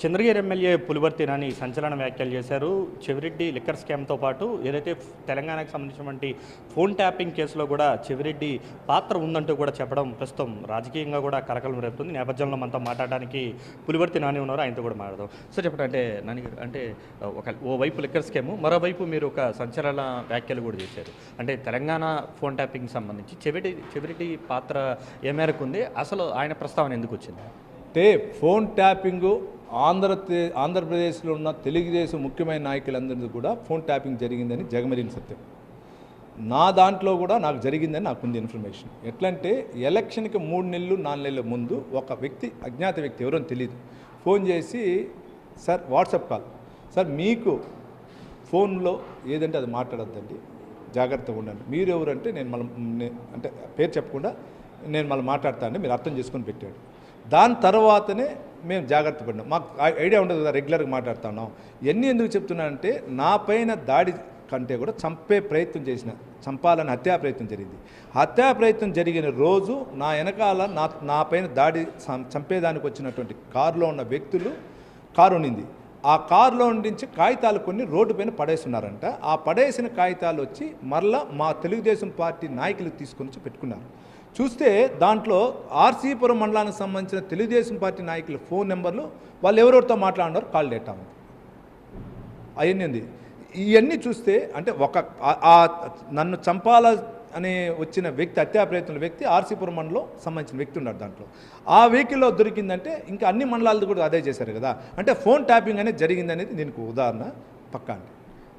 Chandragiri MLA Pulivarthi Nani సంచలన వ్యాఖ్యలు చేశారు. చెవిరెడ్డి లిక్కర్ స్కామ్తో పాటు ఏదైతే తెలంగాణకు సంబంధించినటువంటి ఫోన్ ట్యాపింగ్ కేసులో కూడా చెవిరెడ్డి పాత్ర ఉందంటూ కూడా చెప్పడం ప్రస్తుతం రాజకీయంగా కూడా కలకలం రేపుతుంది. నేపథ్యంలో మనతో మాట్లాడడానికి పులివర్తి నాని ఉన్నారు, ఆయనతో కూడా మాట్లాడదాం. సో చెప్పండి, అంటే నాని అంటే ఓవైపు లిక్కర్ స్కాము, మరోవైపు మీరు ఒక సంచలన వ్యాఖ్యలు కూడా చేశారు. అంటే తెలంగాణ ఫోన్ ట్యాపింగ్ సంబంధించి చెవిరెడ్డి పాత్ర ఏ మేరకు ఉంది, అసలు ఆయన ప్రస్తావన ఎందుకు వచ్చింది? అంటే ఫోన్ ట్యాపింగు ఆంధ్రప్రదేశ్లో ఉన్న తెలుగుదేశం ముఖ్యమైన నాయకులందరికీ కూడా ఫోన్ ట్యాపింగ్ జరిగిందని జగమెరిగిన సత్యం. నా దాంట్లో కూడా నాకు జరిగిందని నాకుంది ఇన్ఫర్మేషన్. ఎట్లంటే ఎలక్షన్కి 3 నెలలు 4 నెలల ముందు ఒక వ్యక్తి, అజ్ఞాత వ్యక్తి ఎవరో తెలియదు, ఫోన్ చేసి సార్ వాట్సాప్ కాల్, సార్ మీకు ఫోన్లో ఏదంటే అది మాట్లాడొద్దండి, జాగ్రత్తగా ఉండండి, మీరు ఎవరంటే నేను మళ్ళీ అంటే పేరు చెప్పకుండా నేను మళ్ళీ మాట్లాడతానండి, మీరు అర్థం చేసుకొని పెట్టాడు. దాని తర్వాతనే మేము జాగ్రత్త పడినాం. మాకు ఐడియా ఉండదు కదా, రెగ్యులర్గా మాట్లాడుతున్నాం. ఇవన్నీ ఎందుకు చెప్తున్నా అంటే నా పైన దాడి కంటే కూడా చంపే ప్రయత్నం చేసిన, చంపాలని హత్యా ప్రయత్నం జరిగింది. హత్యా ప్రయత్నం జరిగిన రోజు నా వెనకాల నా పైన దాడి చంపేదానికి వచ్చినటువంటి కారులో ఉన్న వ్యక్తులు కారు ఉండింది. ఆ కారులో నుంచి కాగితాలు కొన్ని రోడ్డు పైన పడేస్తున్నారంట. ఆ పడేసిన కాగితాలు వచ్చి మరలా మా తెలుగుదేశం పార్టీ నాయకులు తీసుకొని వచ్చి పెట్టుకున్నారు. చూస్తే దాంట్లో ఆర్సీపురం మండలానికి సంబంధించిన తెలుగుదేశం పార్టీ నాయకుల ఫోన్ నెంబర్లు, వాళ్ళు ఎవరెవరితో మాట్లాడినారు, కాల్ డేటా ఉంది. అవన్నీ ఉంది. ఇవన్నీ చూస్తే అంటే నన్ను చంపాల అని వచ్చిన వ్యక్తి, హత్యా ప్రయత్నం వ్యక్తి ఆర్సీపురం మండలం సంబంధించిన వ్యక్తి ఉన్నాడు. దాంట్లో ఆ వెహికల్లో దొరికిందంటే ఇంకా అన్ని మండలాలతో కూడా అదే చేశారు కదా. అంటే ఫోన్ ట్యాపింగ్ అనేది జరిగిందనేది దీనికి ఉదాహరణ పక్కా.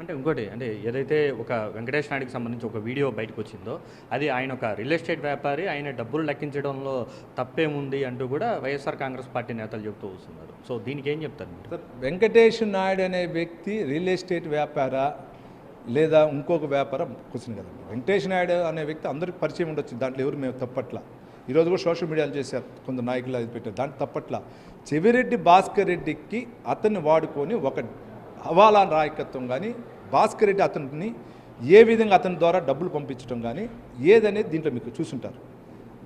అంటే ఇంకోటి, అంటే ఏదైతే ఒక వెంకటేష్ నాయుడికి సంబంధించి ఒక వీడియో బయటకు వచ్చిందో, అది ఆయన ఒక రియల్ ఎస్టేట్ వ్యాపారి, ఆయన డబ్బులు లెక్కించడంలో తప్పేముంది అంటూ కూడా వైఎస్ఆర్ కాంగ్రెస్ పార్టీ నేతలు చెబుతూ వస్తున్నారు. సో దీనికి ఏం చెప్తారు మీరు? వెంకటేష్ నాయుడు అనే వ్యక్తి రియల్ ఎస్టేట్ వ్యాపార లేదా ఇంకొక వ్యాపారం క్వశ్చన్ కదండి. వెంకటేష్ నాయుడు అనే వ్యక్తి అందరికీ పరిచయం ఉండొచ్చు, దాంట్లో ఎవరు మేము తప్పట్ల. ఈరోజు కూడా సోషల్ మీడియాలో చేశారు కొందరు నాయకులు, అది పెట్టారు, దాంట్లో తప్పట్ల. చెవిరెడ్డి భాస్కర్ రెడ్డికి అతన్ని వాడుకొని ఒక హవాలా నాయకత్వం కానీ, భాస్కర్ రెడ్డి అతనిని ఏ విధంగా అతని ద్వారా డబ్బులు పంపించడం కానీ ఏదనేది దీంట్లో మీకు చూసుంటారు.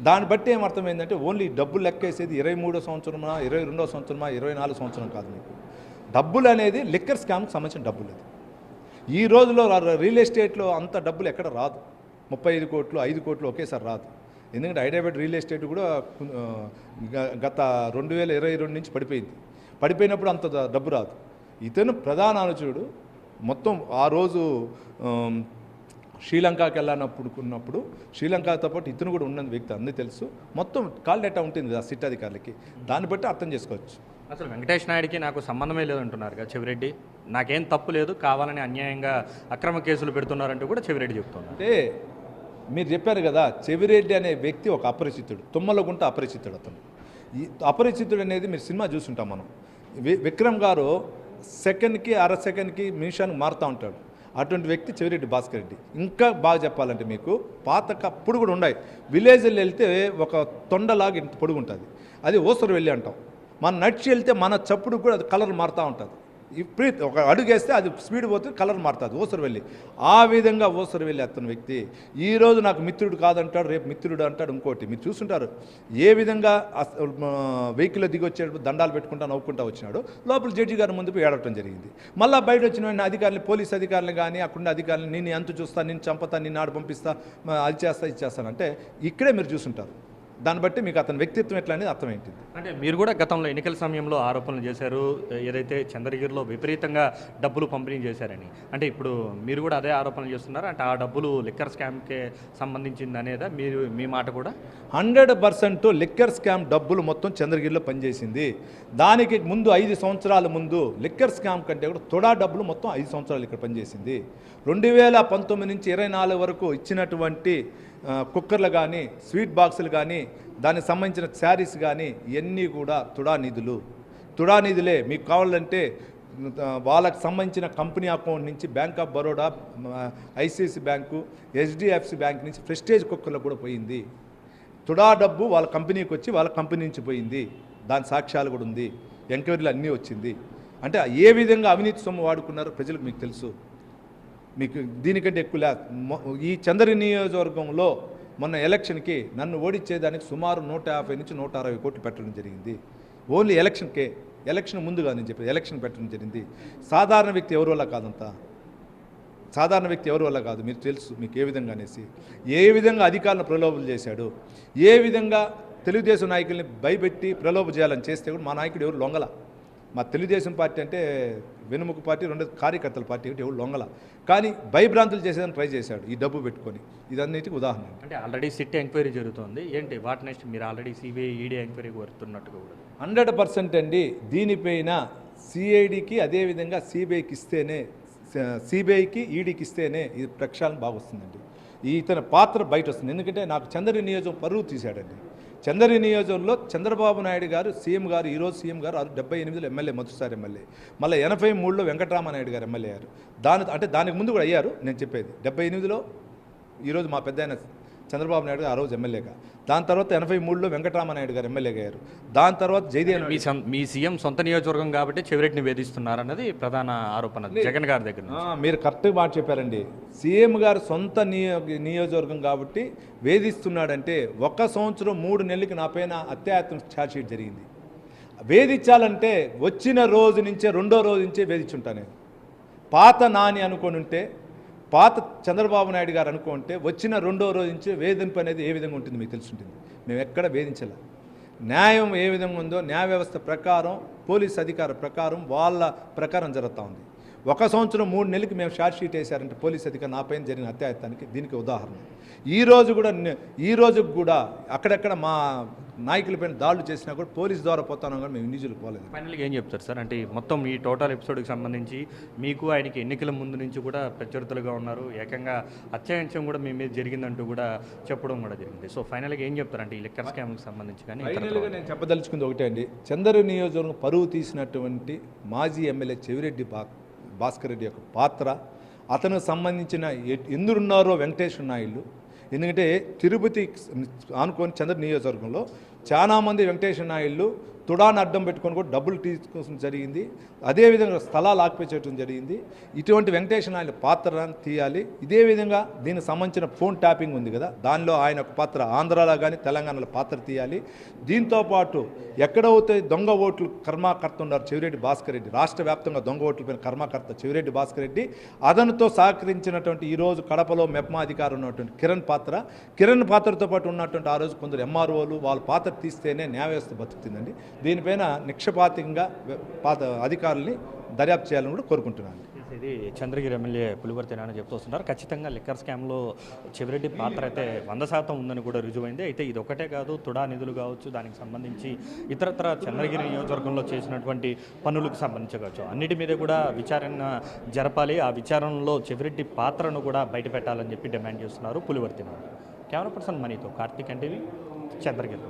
దాన్ని బట్టి ఏమర్థమైందంటే ఓన్లీ డబ్బులు లెక్కేసేది 23వ సంవత్సరమా, 22వ సంవత్సరమా, 24వ సంవత్సరం కాదు. మీకు డబ్బులు అనేది లిక్కర్ స్కామ్కి సంబంధించిన డబ్బులు. అది ఈ రోజులో రియల్ ఎస్టేట్లో అంత డబ్బులు ఎక్కడ రాదు. 35 కోట్లు 5 కోట్లు ఒకేసారి రాదు. ఎందుకంటే హైదరాబాద్ రియల్ ఎస్టేట్ కూడా గత 2022 నుంచి పడిపోయినప్పుడు అంత డబ్బు రాదు. ఇతను ప్రధాన అనుచరుడు. మొత్తం ఆ రోజు శ్రీలంకకి వెళ్ళాలనుకున్నప్పుడు శ్రీలంకతో పాటు ఇతను కూడా ఉన్న వ్యక్తి అందరికీ తెలుసు. మొత్తం కాల్ డేటా ఉంటుంది కదా సిట్ అధికారులకి, దాన్ని బట్టి అర్థం చేసుకోవచ్చు. అసలు వెంకటేష్ నాయుడికి నాకు సంబంధమే లేదంటున్నారు కదా చెవిరెడ్డి. నాకేం తప్పు లేదు, కావాలని అన్యాయంగా అక్రమ కేసులు పెడుతున్నారంటూ కూడా చెవిరెడ్డి చెప్తున్నారు. అంటే మీరు చెప్పారు కదా, చెవిరెడ్డి అనే వ్యక్తి ఒక అపరిచితుడు, తుమ్మలగుంట అపరిచితుడు. అతను ఈ అపరిచితుడు అనేది మీరు సినిమా చూసుంటాం మనం. విక్రమ్ గారు సెకండ్కి అర సెకండ్కి నిమిషానికి మారుతూ ఉంటాడు. అటువంటి వ్యక్తి చెవిరెడ్డి భాస్కర్ రెడ్డి. ఇంకా బాగా చెప్పాలంటే మీకు అప్పుడు కూడా ఉన్నాయి. విలేజ్లో వెళ్తే ఒక తొండలాగా ఇంత పొడుగు ఉంటుంది, అది ఓసరు వెళ్ళి అంటాం. మనం నడిచి వెళ్తే మన చప్పుడు కూడా అది కలర్ మారుతూ ఉంటుంది. ఇప్పుడు ఒక అడుగు వేస్తే అది స్పీడ్ పోతే కలర్ మారుతుంది ఓసరు వెళ్ళి. ఆ విధంగా ఓసరు వెళ్ళి అతని వ్యక్తి ఈరోజు నాకు మిత్రుడు కాదంటాడు, రేపు మిత్రుడు అంటాడు. ఇంకోటి మీరు చూస్తుంటారు ఏ విధంగా వెహికల్లో దిగి వచ్చేటప్పుడు దండాలు పెట్టుకుంటా నవ్వుకుంటా వచ్చినాడు. లోపల జడ్జి గారి ముందుకు ఏడవటం జరిగింది. మళ్ళీ బయట వచ్చిన అధికారులు, పోలీస్ అధికారులు కానీ అక్కడ అధికారులు నిన్ను ఎంత చూస్తా, నిన్ను చంపుతా, నిన్ను ఆడ పంపిస్తా, అది చేస్తా ఇది చేస్తానంటే ఇక్కడే మీరు చూస్తుంటారు. దాన్ని బట్టి మీకు అతని వ్యక్తిత్వం ఎట్లా అనేది అర్థమైంటుంది. అంటే మీరు కూడా గతంలో ఎన్నికల సమయంలో ఆరోపణలు చేశారు, ఏదైతే చంద్రగిరిలో విపరీతంగా డబ్బులు పంపిణీ చేశారని. అంటే ఇప్పుడు మీరు కూడా అదే ఆరోపణలు చేస్తున్నారు. అంటే ఆ డబ్బులు లిక్కర్ స్కామ్కే సంబంధించింది అనేదా మీ మాట కూడా? 100% లిక్కర్ స్కామ్ డబ్బులు మొత్తం చంద్రగిరిలో పనిచేసింది. దానికి ముందు 5 సంవత్సరాల ముందు లిక్కర్ స్కామ్ కంటే కూడా తొడా డబ్బులు మొత్తం 5 సంవత్సరాలు ఇక్కడ పనిచేసింది. 2019 నుంచి 24 వరకు ఇచ్చినటువంటి కుక్కర్లు కానీ, స్వీట్ బాక్సులు కానీ, దానికి సంబంధించిన శారీస్ కానీ ఇవన్నీ కూడా తుడా నిధులే. మీకు కావాలంటే వాళ్ళకి సంబంధించిన కంపెనీ అకౌంట్ నుంచి bank of Baroda, ICICI bank, HDFC bank నుంచి ప్రెస్టేజ్ కుక్కర్లకు కూడా పోయింది. తుడా డబ్బు వాళ్ళ కంపెనీకి వచ్చి వాళ్ళ కంపెనీ నుంచి పోయింది. దాని సాక్ష్యాలు కూడా ఉంది, ఎంక్వైరీలు అన్నీ వచ్చింది. అంటే ఏ విధంగా అవినీతి సొమ్ము వాడుకున్నారో ప్రజలకు మీకు తెలుసు. మీకు దీనికంటే ఎక్కువ ఈ చంద్రగిరి నియోజకవర్గంలో మొన్న ఎలక్షన్కి నన్ను ఓడించేదానికి సుమారు 150 నుంచి 160 కోట్లు పెట్టడం జరిగింది. ఓన్లీ ఎలక్షన్కే, ఎలక్షన్ ముందుగా నేను చెప్పేది, ఎలక్షన్ పెట్టడం జరిగింది. సాధారణ వ్యక్తి ఎవరి వల్ల కాదంతా, సాధారణ వ్యక్తి ఎవరి వల్ల కాదు, మీరు తెలుసు మీకు ఏ విధంగా అనేసి, ఏ విధంగా అధికారులను ప్రలోభం చేశాడు, ఏ విధంగా తెలుగుదేశం నాయకుల్ని భయపెట్టి ప్రలోభ చేయాలని చేస్తే కూడా మా నాయకుడు ఎవరు లొంగల. మా తెలుగుదేశం పార్టీ అంటే వెనుముక పార్టీ, రెండు కార్యకర్తల పార్టీ ఒకటి, ఎవరు లొంగల. కానీ భయభ్రాంతులు చేసేదని ట్రై చేశాడు ఈ డబ్బు పెట్టుకొని. ఇదన్నిటికీ ఉదాహరణ. అంటే ఆల్రెడీ సిట్ ఎంక్వైరీ జరుగుతుంది ఏంటి, వాట్ నెక్స్ట్? మీరు ఆల్రెడీ సిబిఐ ఈడీ ఎంక్వైరీ కోరుతున్నట్టుగా కూడా 100% అండి. దీనిపైన సిఐడికి అదేవిధంగా సిబిఐకి ఇస్తేనే, సిబిఐకి ఈడీకి ఇస్తేనే ఇది ప్రక్షాళన బాగొస్తుందండి. ఇతని పాత్ర బయట వస్తుంది. ఎందుకంటే నాకు చంద్రగిరి నియోజకం పరువు తీశాడండి. చంద్రగిరి నియోజకంలో చంద్రబాబు నాయుడు గారు సీఎం గారు, ఈరోజు సీఎం గారు 78లో ఎమ్మెల్యే, మొదటిసారి ఎమ్మెల్యే, మళ్ళీ 83లో వెంకటరామనాయుడు గారు ఎమ్మెల్యే అయ్యారు. దానికి ముందు కూడా అయ్యారు. నేను చెప్పేది 78లో ఈరోజు మా పెద్ద ఆయన చంద్రబాబు నాయుడు గారు ఆ రోజు ఎమ్మెల్యేగా, దాని తర్వాత 83లో వెంకటరామనాయుడు గారు ఎమ్మెల్యేగా అయ్యారు. దాని తర్వాత జయదేవ్ మీ సీఎం సొంత నియోజకవర్గం కాబట్టి చెవిరెడ్డిని వేధిస్తున్నారన్నది ప్రధాన ఆరోపణ జగన్ గారి దగ్గర నుంచి. మీరు కరెక్ట్గా మాట చెప్పారండి. సీఎం గారు సొంత నియోజకవర్గం కాబట్టి వేధిస్తున్నాడంటే, 1 సంవత్సరం 3 నెలలకి నా పైన అత్యాయత్నం ఛార్జ్షీట్ జరిగింది. వేధించాలంటే వచ్చిన రోజు నుంచే, రెండో రోజు నుంచే వేధించుంటా నేను. పాత నాని అనుకొని ఉంటే, పాత చంద్రబాబు నాయుడు గారు అనుకుంటే వచ్చిన రెండో రోజు నుంచి వేధింపు అనేది ఏ విధంగా ఉంటుంది మీకు తెలిసి ఉంటుంది. మేము ఎక్కడ వేధించాల. న్యాయం ఏ విధంగా ఉందో న్యాయ వ్యవస్థ ప్రకారం, పోలీస్ అధికార ప్రకారం, వాళ్ళ ప్రకారం జరుగుతూ ఉంది. 1 సంవత్సరం 3 నెలలకి మేము షార్ట్ షీట్ వేశారంటే పోలీస్ అధికారి నా పైన జరిగిన అత్యాయత్నానికి దీనికి ఉదాహరణ. ఈ రోజు కూడా అక్కడెక్కడ మా నాయకులపైన దాడులు చేసినా కూడా పోలీస్ ద్వారా పోతాను కానీ మేము ఇండివిజువల్ పోలేదు. ఫైనల్గా ఏం చెప్తారు సార్? అంటే మొత్తం ఈ టోటల్ ఎపిసోడ్కి సంబంధించి మీకు ఆయనకి ఎన్నికల ముందు నుంచి కూడా ప్రత్యర్థులుగా ఉన్నారు, ఏకంగా అత్యాయంశం కూడా మీ మీద జరిగిందంటూ కూడా చెప్పడం కూడా జరిగింది. సో ఫైనల్గా ఏం చెప్తారు అంటే ఈ లిక్కర్ స్కామ్కి సంబంధించి? కానీ ఫైనల్గా నేను చెప్పదలుచుకుంది ఒకటే అండి. చంద్రగిరి నియోజకవర్గం పరువు తీసినటువంటి మాజీ ఎమ్మెల్యే చెవిరెడ్డి భాస్కర్ రెడ్డి యొక్క పాత్ర, అతనికి సంబంధించిన ఎందురున్నారో వెంకటేశ్వర నాయుడు. ఎందుకంటే తిరుపతి ఆనుకొని చంద్ర నియోజకవర్గంలో చాలామంది వెంకటేశ్వర నాయుళ్ళు తుడాన్ని అడ్డం పెట్టుకొని కూడా డబ్బులు తీసుకోవడం జరిగింది. అదేవిధంగా స్థలాలు ఆక్యుపై జరిగింది. ఇటువంటి వెంకటేశ్వర నాయుడు పాత్రను తీయాలి. ఇదే విధంగా దీనికి సంబంధించిన ఫోన్ ట్యాపింగ్ ఉంది కదా, దానిలో ఆయన ఒక పాత్ర, ఆంధ్రాలో కానీ తెలంగాణలో పాత్ర తీయాలి. దీంతోపాటు ఎక్కడైతే దొంగ ఓట్లు కర్మకర్త ఉన్నారు చెవిరెడ్డి భాస్కర్ రెడ్డి, రాష్ట్ర వ్యాప్తంగా దొంగ ఓట్లపైన కర్మకర్త చెవిరెడ్డి భాస్కర్ రెడ్డి, అదనుతో సహకరించినటువంటి ఈరోజు కడపలో మెప్మా అధికారం ఉన్నటువంటి కిరణ్ పాత్రతో పాటు ఉన్నటువంటి ఆ రోజు కొందరు ఎంఆర్ఓలు వాళ్ళ పాత్ర తీస్తేనే న్యాయ వ్యవస్థ బతుకుతుందండి. దీనిపైన నిక్షపాతంగా అధికారుల్ని దర్యాప్తు చేయాలని కూడా కోరుకుంటున్నాను. ఇది చంద్రగిరి ఎమ్మెల్యే పులివర్తి నాని చెప్తూ వస్తున్నారు. ఖచ్చితంగా లిక్కర్ స్కామ్లో చెవిరెడ్డి పాత్ర అయితే 100% ఉందని కూడా రుజువైంది. అయితే ఇది ఒకటే కాదు, తుడా నిధులు కావచ్చు, దానికి సంబంధించి ఇతరత్ర చంద్రగిరి నియోజకవర్గంలో చేసినటువంటి పనులకు సంబంధించి కావచ్చు, అన్నిటి మీద కూడా విచారణ జరపాలి. ఆ విచారణలో చెవిరెడ్డి పాత్రను కూడా బయట పెట్టాలని చెప్పి డిమాండ్ చేస్తున్నారు పులివర్తి నాని. కెమెరా పర్సన్ మనీతో కార్తీక్ అంటే చంద్రగిరి.